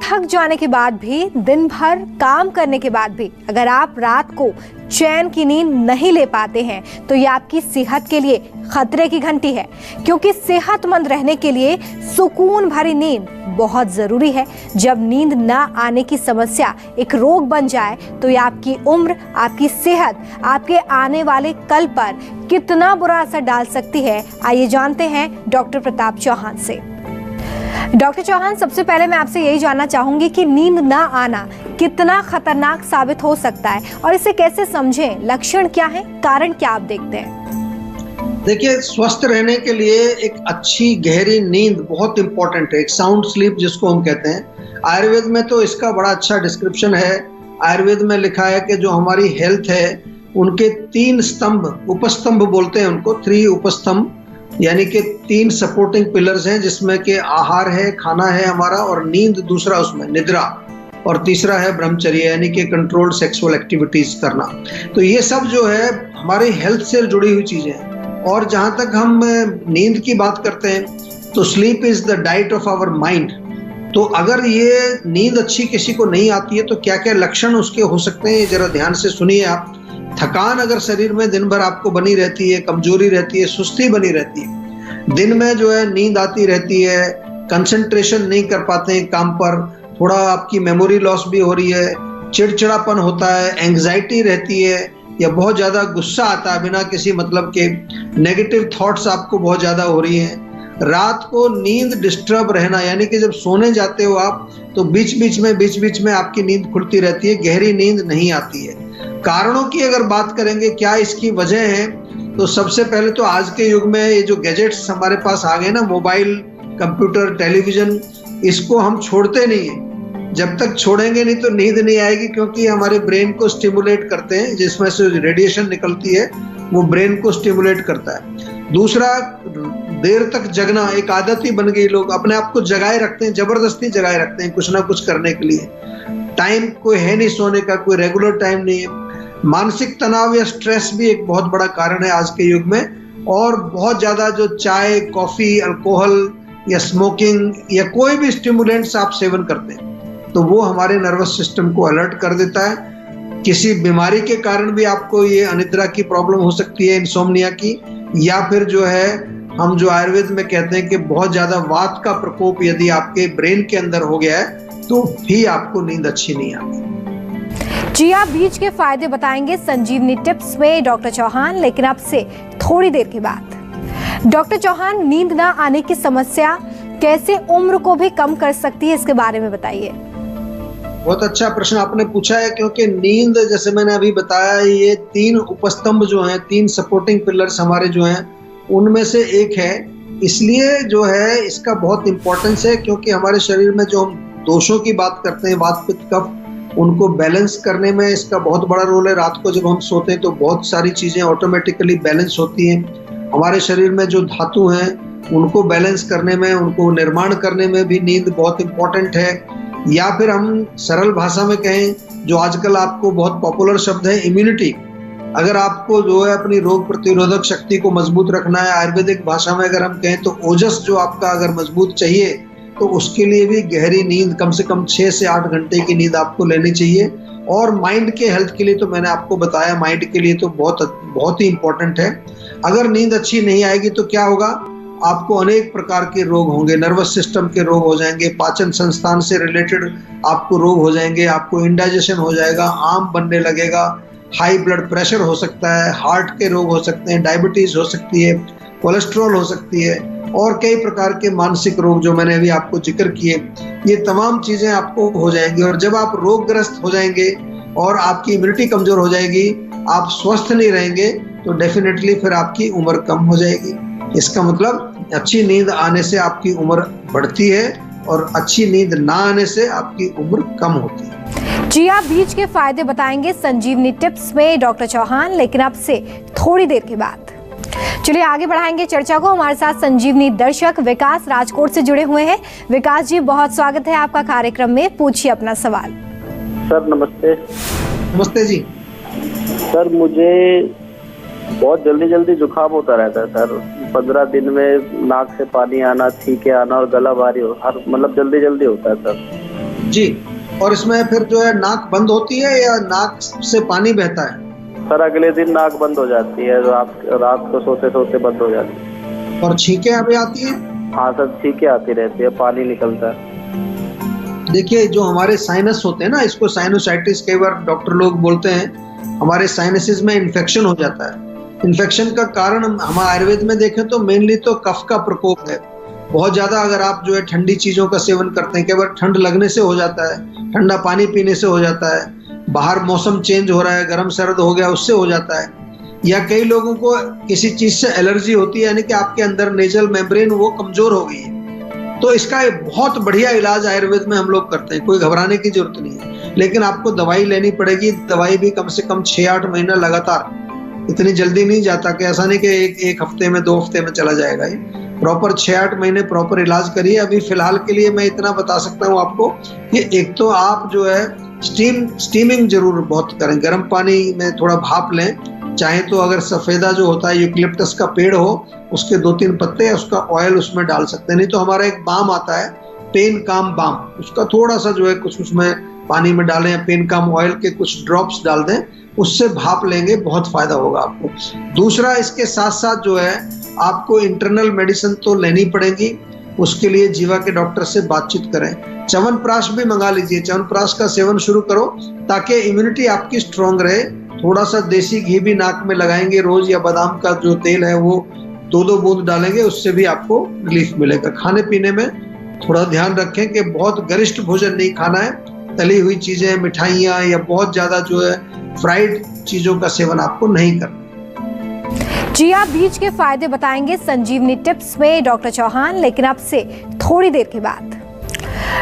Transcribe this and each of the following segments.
थक जाने के बाद भी, दिन भर काम करने के बाद भी अगर आप रात को चैन की नींद नहीं ले पाते हैं तो ये आपकी सेहत के लिए खतरे की घंटी है, क्योंकि सेहतमंद रहने के लिए सुकून भरी नींद बहुत जरूरी है। जब नींद ना आने की समस्या एक रोग बन जाए तो ये आपकी उम्र, आपकी सेहत, आपके आने वाले कल पर कितना बुरा असर डाल सकती है। आइए जानते हैं डॉक्टर प्रताप चौहान से। डॉक्टर चौहान, सबसे पहले मैं आपसे यही जानना चाहूंगी कि नींद ना आना कितना खतरनाक साबित हो सकता है और इसे कैसे समझें, लक्षण क्या है, कारण क्या आप देखते हैं? देखिए, स्वस्थ रहने के लिए एक अच्छी गहरी नींद बहुत इंपॉर्टेंट है, एक साउंड स्लीप जिसको हम कहते हैं। आयुर्वेद में तो इसका बड़ा अच्छा डिस्क्रिप्शन है। आयुर्वेद में लिखा है कि जो हमारी हेल्थ है उनके 3 स्तंभ, उपस्तंभ बोलते हैं उनको, 3 उपस्तंभ, यानी कि 3 सपोर्टिंग पिलर्स हैं, जिसमें कि आहार है, खाना है हमारा, और नींद दूसरा, उसमें निद्रा, और तीसरा है ब्रह्मचर्य यानी कि कंट्रोल्ड सेक्सुअल एक्टिविटीज करना। तो ये सब जो है हमारी हेल्थ से जुड़ी हुई चीजें हैं। और जहां तक हम नींद की बात करते हैं तो sleep is the diet of our mind. तो अगर ये नींद अच्छी किसी को नहीं आती है तो क्या क्या लक्षण उसके हो सकते हैं, जरा ध्यान से सुनिए आप। थकान अगर शरीर में दिन भर आपको बनी रहती है, कमजोरी रहती है, सुस्ती बनी रहती है, दिन में जो है नींद आती रहती है, कंसंट्रेशन नहीं कर पाते हैं काम पर, थोड़ा आपकी मेमोरी लॉस भी हो रही है, चिड़चिड़ापन होता है, एंग्जाइटी रहती है, या बहुत ज्यादा गुस्सा आता है बिना किसी मतलब के, नेगेटिव थॉट्स आपको बहुत ज्यादा हो रही हैं, रात को नींद डिस्टर्ब रहना, यानी कि जब सोने जाते हो आप तो बीच बीच में आपकी नींद खुलती रहती है, गहरी नींद नहीं आती है। कारणों की अगर बात करेंगे क्या इसकी वजह है, तो सबसे पहले तो आज के युग में ये जो गैजेट्स हमारे पास आ गए ना, मोबाइल, कंप्यूटर, टेलीविजन, इसको हम छोड़ते नहीं है। जब तक छोड़ेंगे नहीं तो नींद नहीं आएगी, क्योंकि हमारे ब्रेन को स्टिमुलेट करते हैं, जिसमें से रेडिएशन निकलती है वो ब्रेन को स्टिमुलेट करता है। दूसरा, देर तक जगना एक आदत ही बन गई, लोग अपने आप को जगाए रखते हैं, जबरदस्ती जगाए रखते हैं कुछ ना कुछ करने के लिए। टाइम कोई है नहीं सोने का, कोई रेगुलर टाइम नहीं है। मानसिक तनाव या स्ट्रेस भी एक बहुत बड़ा कारण है आज के युग में। और बहुत ज्यादा जो चाय, कॉफी, अल्कोहल या स्मोकिंग या कोई भी स्टिमुलेंट्स आप सेवन करते हैं तो वो हमारे नर्वस सिस्टम को अलर्ट कर देता है। किसी बीमारी के कारण भी आपको ये अनिद्रा की प्रॉब्लम हो सकती है, इंसोम्निया की, या फिर जो है हम जो आयुर्वेद में कहते हैं कि बहुत ज्यादा वात का प्रकोप यदि आपके ब्रेन के अंदर हो गया है तो भी आपको नींद अच्छी नहीं आती। जी, आप बीज के फायदे बताएंगे संजीवनी टिप्स में डॉक्टर चौहान, लेकिन आपसे थोड़ी देर के बाद। डॉक्टर चौहान, नींद ना आने की समस्या कैसे उम्र को भी कम कर सकती है, इसके बारे में बताइए। बहुत अच्छा प्रश्न आपने पूछा है, क्योंकि नींद, जैसे मैंने अभी बताया, ये 3 उपस्तंभ जो हैं, 3 सपोर्टिंग पिलर्स हमारे जो हैं, उनमें से एक है। इसलिए जो है इसका बहुत इंपॉर्टेंस है, क्योंकि हमारे शरीर में जो हम दोषों की बात करते हैं, वात, पित्त, कफ, उनको बैलेंस करने में इसका बहुत बड़ा रोल है। रात को जब हम सोते हैं तो बहुत सारी चीजें ऑटोमेटिकली बैलेंस होती हैं। हमारे शरीर में जो धातु हैं उनको बैलेंस करने में, उनको निर्माण करने में भी नींद बहुत इंपॉर्टेंट है। या फिर हम सरल भाषा में कहें, जो आजकल आपको बहुत पॉपुलर शब्द है, इम्यूनिटी। अगर आपको जो है अपनी रोग प्रतिरोधक शक्ति को मजबूत रखना है, आयुर्वेदिक भाषा में अगर हम कहें तो ओजस जो आपका अगर मजबूत चाहिए, तो उसके लिए भी गहरी नींद, कम से कम 6 से 8 घंटे की नींद आपको लेनी चाहिए। और माइंड के हेल्थ के लिए तो मैंने आपको बताया, माइंड के लिए तो बहुत ही इंपॉर्टेंट है। अगर नींद अच्छी नहीं आएगी तो क्या होगा, आपको अनेक प्रकार के रोग होंगे, नर्वस सिस्टम के रोग हो जाएंगे, पाचन संस्थान से रिलेटेड आपको रोग हो जाएंगे, आपको इंडाइजेशन हो जाएगा, आम बनने लगेगा, हाई ब्लड प्रेशर हो सकता है, हार्ट के रोग हो सकते हैं, डायबिटीज हो सकती है, कोलेस्ट्रॉल हो सकती है, और कई प्रकार के मानसिक रोग जो मैंने अभी आपको जिक्र किए, ये तमाम चीजें आपको हो जाएंगी। और जब आप रोगग्रस्त हो जाएंगे और आपकी इम्यूनिटी कमजोर हो जाएगी, आप स्वस्थ नहीं रहेंगे, तो डेफिनेटली फिर आपकी उम्र कम हो जाएगी। इसका मतलब अच्छी नींद आने से आपकी उम्र बढ़ती है और अच्छी नींद ना आने से आपकी उम्र कम होती है। जी, आप बीज के फायदे बताएंगे संजीवनी टिप्स में डॉक्टर चौहान, लेकिन आपसे थोड़ी देर के बाद। चलिए आगे बढ़ाएंगे चर्चा को। हमारे साथ संजीवनी दर्शक विकास राजकोट से जुड़े हुए हैं। विकास जी, बहुत स्वागत है आपका कार्यक्रम में, पूछिए अपना सवाल। सर नमस्ते। नमस्ते जी। सर मुझे बहुत जल्दी जुकाम होता रहता है सर, 15 दिन में नाक से पानी आना, छींके आना और गला भारी हो, हर मतलब जल्दी होता है सर। जी। और इसमें फिर जो है नाक बंद होती है या नाक से पानी बहता है? सर अगले दिन नाक बंद हो जाती है, रात को सोते सोते बंद हो जाती है। और छींकें अभी आती हैं? हाँ सर, छींकें आती रहती है, पानी निकलता है। देखिए, जो हमारे साइनस होते हैं ना, इसको साइनोसाइटिस कई बार डॉक्टर लोग बोलते हैं। हमारे साइनसिस में इन्फेक्शन हो जाता है। इन्फेक्शन का कारण हम आयुर्वेद में देखें तो मेनली तो कफ का प्रकोप है। बहुत ज्यादा अगर आप जो है ठंडी चीजों का सेवन करते हैं, कई बार ठंड लगने से हो जाता है, ठंडा पानी पीने से हो जाता है, बाहर मौसम चेंज हो रहा है, गर्म सर्द हो गया उससे हो जाता है, या कई लोगों को किसी चीज से एलर्जी होती है, यानी कि आपके अंदर नेजल मेम्ब्रेन वो कमजोर हो गई है। तो इसका एक बहुत बढ़िया इलाज आयुर्वेद में हम लोग करते हैं, कोई घबराने की जरूरत नहीं है। लेकिन आपको दवाई लेनी पड़ेगी, दवाई भी कम से कम 6-8 महीना लगातार, इतनी जल्दी नहीं जाता कि ऐसा नहीं कि एक हफ्ते में 2 हफ्ते में चला जाएगा। ये प्रॉपर 6-8 महीने प्रॉपर इलाज करिए। अभी फिलहाल के लिए मैं इतना बता सकता हूँ आपको कि एक तो आप जो है स्टीमिंग जरूर बहुत करें, गर्म पानी में थोड़ा भाप लें। चाहे तो अगर सफेदा जो होता है यूकलिप्टस का पेड़ हो, उसके 2-3 पत्ते उसका ऑयल उसमें डाल सकते हैं। नहीं तो हमारा एक बाम आता है पेन काम बाम, उसका थोड़ा सा जो है कुछ उसमें पानी में डालें, या पेन काम ऑयल के कुछ ड्रॉप्स डाल दें, उससे भाप लेंगे, बहुत फायदा होगा आपको। दूसरा, इसके साथ साथ जो है आपको इंटरनल मेडिसिन तो लेनी पड़ेगी। उसके लिए जीवा के डॉक्टर से बातचीत करें। च्यवनप्राश भी मंगा लीजिए, च्यवनप्राश का सेवन शुरू करो ताकि इम्यूनिटी आपकी स्ट्रांग रहे। थोड़ा सा देसी घी भी नाक में लगाएंगे रोज, या बादाम का जो तेल है वो 2-2 बूंद डालेंगे, उससे भी आपको रिलीफ मिलेगा। खाने पीने में थोड़ा ध्यान रखें कि बहुत गरिष्ठ भोजन नहीं खाना है, तली हुई चीजें, मिठाइयाँ या बहुत ज्यादा जो है फ्राइड चीजों का सेवन आपको नहीं करना। चिया बीज के फायदे बताएंगे संजीवनी टिप्स में डॉक्टर चौहान, लेकिन अब से थोड़ी देर के बाद।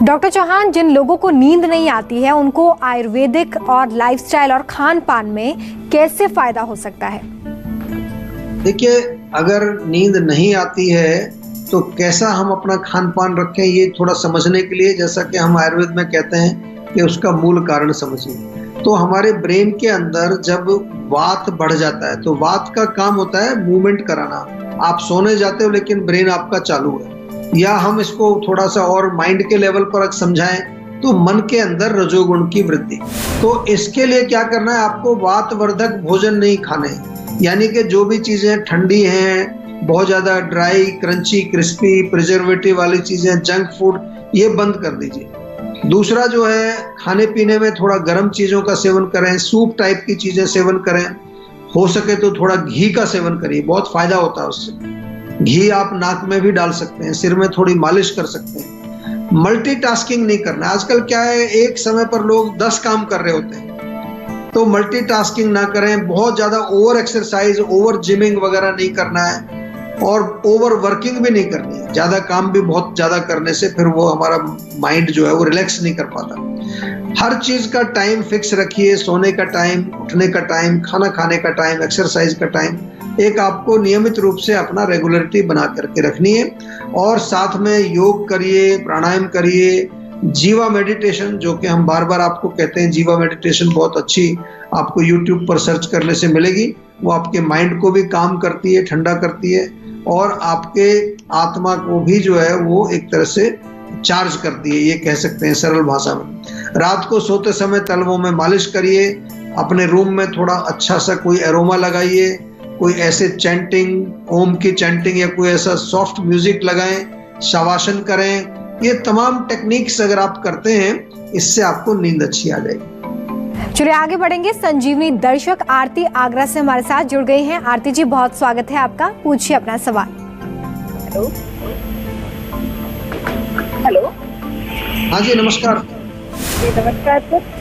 डॉक्टर चौहान, जिन लोगों को नींद नहीं आती है उनको आयुर्वेदिक और लाइफस्टाइल और खान पान में कैसे फायदा हो सकता है? देखिए, अगर नींद नहीं आती है तो कैसा हम अपना खान पान रखें, ये थोड़ा समझने के लिए, जैसा कि हम आयुर्वेद में कहते हैं कि उसका मूल कारण समझिए। तो हमारे ब्रेन के अंदर जब वात बढ़ जाता है, तो वात का काम होता है मूवमेंट कराना। आप सोने जाते हो लेकिन ब्रेन आपका चालू है। या हम इसको थोड़ा सा और माइंड के लेवल पर समझाएं तो मन के अंदर रजोगुण की वृद्धि। तो इसके लिए क्या करना है, आपको वातवर्धक भोजन नहीं खाने, यानी कि जो भी चीजें ठंडी हैं, बहुत ज्यादा ड्राई, क्रंची, क्रिस्पी, प्रिजर्वेटिव वाली चीजें, जंक फूड, ये बंद कर दीजिए। दूसरा जो है, खाने पीने में थोड़ा गर्म चीजों का सेवन करें, सूप टाइप की चीजें सेवन करें। हो सके तो थोड़ा घी का सेवन करिए, बहुत फायदा होता है उससे। घी आप नाक में भी डाल सकते हैं, सिर में थोड़ी मालिश कर सकते हैं। मल्टीटास्किंग नहीं करना। आजकल क्या है, एक समय पर लोग 10 काम कर रहे होते हैं, तो मल्टीटास्किंग ना करें। बहुत ज्यादा ओवर एक्सरसाइज, ओवर जिमिंग वगैरह नहीं करना है, और ओवर वर्किंग भी नहीं करनी है। ज्यादा काम भी बहुत ज्यादा करने से फिर वो हमारा माइंड जो है वो रिलैक्स नहीं कर पाता। हर चीज का टाइम फिक्स रखिए, सोने का टाइम, उठने का टाइम, खाना खाने का टाइम, एक्सरसाइज का टाइम, एक आपको नियमित रूप से अपना रेगुलरिटी बना करके रखनी है। और साथ में योग करिए, प्राणायाम करिए, जीवा मेडिटेशन, जो कि हम बार बार आपको कहते हैं, जीवा मेडिटेशन बहुत अच्छी आपको YouTube पर सर्च करने से मिलेगी। वो आपके माइंड को भी काम करती है, ठंडा करती है, और आपके आत्मा को भी जो है वो एक तरह से चार्ज करती है, ये कह सकते हैं सरल भाषा में। रात को सोते समय तलवों में मालिश करिए। अपने रूम में थोड़ा अच्छा सा कोई एरोमा लगाइए, कोई ऐसे चैंटिंग, ओम की चैंटिंग या कोई ऐसा सॉफ्ट म्यूजिक लगाएं, शवासन करें। ये तमाम टेक्निक्स अगर आप करते हैं, इससे आपको नींद अच्छी आ जाएगी। चलिए आगे बढ़ेंगे। संजीवनी दर्शक आरती आगरा से हमारे साथ जुड़ गई हैं। आरती जी, बहुत स्वागत है आपका, पूछिए अपना सवाल। Hello hello. हाँ जी, नमस्कार। जी नमस्कार सर।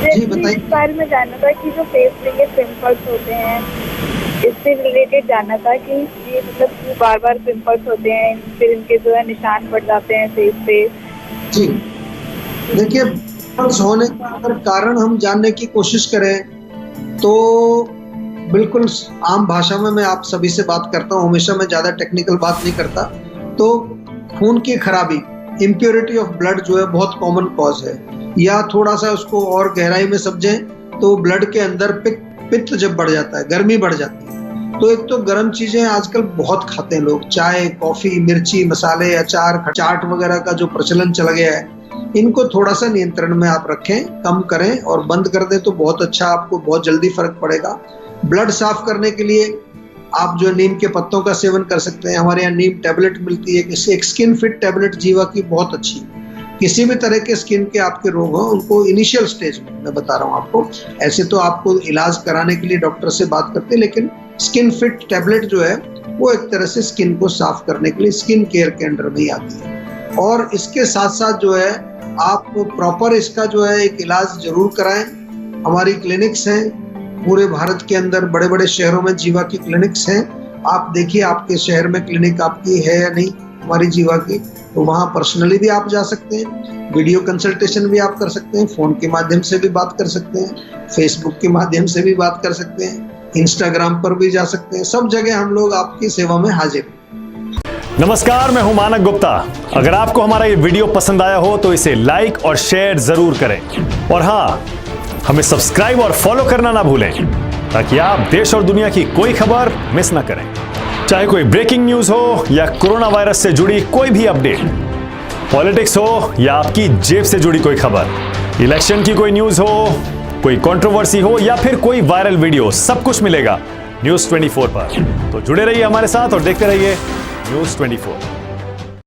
जी बताइए। इस बारे में जानना था कि जो फेस पे ये पिंपल्स होते हैं, इससे रिलेटेड जानना था कि ये मतलब बार बार पिंपल्स होते हैं, फिर इनके जो है निशान पड़ जाते हैं फेस पे। जी देखिए, पिंपल्स होने का अगर कारण हम जानने की कोशिश करें तो बिल्कुल आम भाषा में मैं आप सभी से बात करता हूँ, हमेशा मैं ज़्यादा टेक्निकल बात नहीं करता। तो खून की खराबी, इम्प्योरिटी ऑफ ब्लड जो है बहुत कॉमन कॉज है। या थोड़ा सा उसको और गहराई में समझें तो ब्लड के अंदर पित्त जब बढ़ जाता है, गर्मी बढ़ जाती है। तो एक तो गर्म चीजें आजकल बहुत खाते हैं लोग, चाय, कॉफी, मिर्ची, मसाले, अचार, चाट वगैरह का जो प्रचलन चला गया है, इनको थोड़ा सा नियंत्रण में आप रखें, कम करें और बंद कर दें तो बहुत अच्छा, आपको बहुत जल्दी फर्क पड़ेगा। ब्लड साफ करने के लिए आप जो नीम के पत्तों का सेवन कर सकते हैं। हमारे यहाँ नीम टैबलेट मिलती है, एक स्किन फिट टैबलेट जीवा की बहुत अच्छी। किसी भी तरह के स्किन के आपके रोग हो उनको इनिशियल स्टेज में मैं बता रहा हूँ आपको, ऐसे तो आपको इलाज कराने के लिए डॉक्टर से बात करते हैं, लेकिन स्किन फिट टैबलेट जो है वो एक तरह से स्किन को साफ करने के लिए स्किन केयर के अंडर में ही आती है। और इसके साथ साथ जो है आप प्रॉपर इसका जो है एक इलाज जरूर कराएं। हमारी क्लिनिक्स हैं पूरे भारत के अंदर, बड़े बड़े शहरों में जीवा की क्लिनिक्स हैं। आप देखिए आपके शहर में क्लिनिक आपकी है या नहीं हमारी जीवा की, तो वहाँ पर्सनली भी आप जा सकते हैं, वीडियो कंसल्टेशन भी आप कर सकते हैं, फ़ोन के माध्यम से भी बात कर सकते हैं, फेसबुक के माध्यम से भी बात कर सकते हैं, इंस्टाग्राम पर भी जा सकते हैं। सब जगह हम लोग आपकी सेवा में हाजिर हैं। नमस्कार, मैं हूं मानक गुप्ता। अगर आपको हमारा ये वीडियो पसंद आया हो तो इसे लाइक और शेयर जरूर करें, और हाँ, हमें सब्सक्राइब और फॉलो करना ना भूलें ताकि आप देश और दुनिया की कोई खबर मिस ना करें। चाहे कोई ब्रेकिंग न्यूज हो या कोरोना वायरस से जुड़ी कोई भी अपडेट, पॉलिटिक्स हो या आपकी जेब से जुड़ी कोई खबर, इलेक्शन की कोई न्यूज हो, कोई कंट्रोवर्सी हो या फिर कोई वायरल वीडियो, सब कुछ मिलेगा न्यूज़ 24 पर। तो जुड़े रहिए हमारे साथ और देखते रहिए न्यूज़ 24।